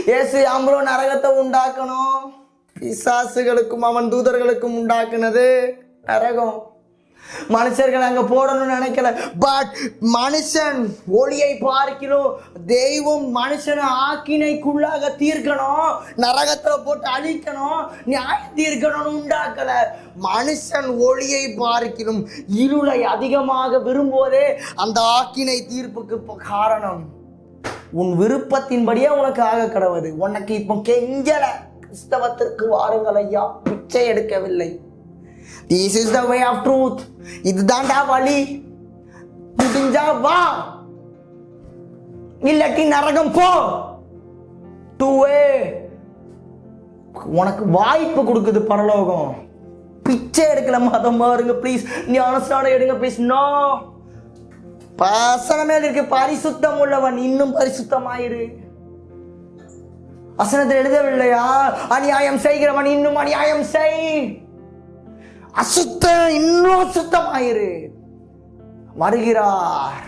இயேசு அம்பளோ நரகத்தை உண்டாக்கணும். பிசாசுகளுக்கும் அவன் தூதர்களுக்கும் உண்டாக்குனது நரகம். மனுஷர்கள் அங்க போடணும்னு நினைக்கல. பட் மனுஷன் ஒளியை பார்க்கிறோம். தெய்வம் மனுஷனை ஆக்கினைக்குள்ளாக தீர்க்கணும், நரகத்துல போட்டு அழிக்கணும், நியாய தீர்க்கணும்னு உண்டாக்கல. மனுஷன் ஒளியை பார்க்கிறோம், இருளை அதிகமாக விரும்புவதே அந்த ஆக்கினை தீர்ப்புக்கு காரணம். உன் விருப்பத்தின்படியே உனக்கு ஆக கடவுது. உனக்கு இப்போ கெஞ்சல, கிறிஸ்தவத்திற்கு வாருங்கள் ஐயா, பிச்சை எடுக்கவில்லை. This is the way of truth. இதுதான்டா வழி. முடிஞ்சா வா, இல்லாட்டி நரகம் போ. Two way. உனக்கு வாய்ப்பு கொடுக்குது பரலோகம். பிச்சை எடுக்கல மதம் பாருங்க ப்ளீஸ், ஞானஸ்நானம் எடுங்க ப்ளீஸ். நோ, வசனமே இருக்கு, பரிசுத்தம் உள்ளவன் இன்னும் பரிசுத்தமாயிரு. வசனத்தில் எழுதவில்லையா, அநியாயம் செய்கிறவன் இன்னும் அநியாயம் செய். அசுத்த இன்னும் அசுத்தமாயிரு. வருகிறார்,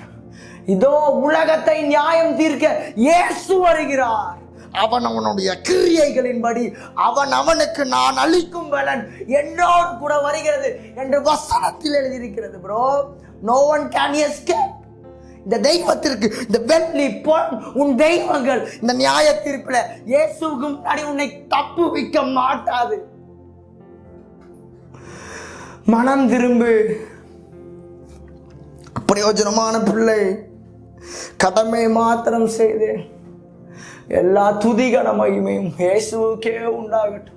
இதோ உலகத்தை நியாயம் தீர்க்க இயேசு வருகிறார். அவன் அவனுடைய கிரியைகளின்படி அவனுக்கு நான் அளிக்கும் பலன் என்னோடு கூட வருகிறது என்று வசனத்தில் எழுதியிருக்கிறது. Bro, no one can escape. இந்த தெய்வத்திற்கு, இந்த வெள்ளி பொன் உன் தெய்வங்கள் இந்த நியாய தீர்ப்புல இயேசுவுக்கு முன்னாடி உன்னை தப்பு வைக்க மாட்டாது. மனம் திரும்பு. பிரயோஜனமான பிள்ளை, கடமை மாத்திரம் செய்து எல்லா துதிகன மகிமையும் இயேசுவுக்கே உண்டாகட்டும்.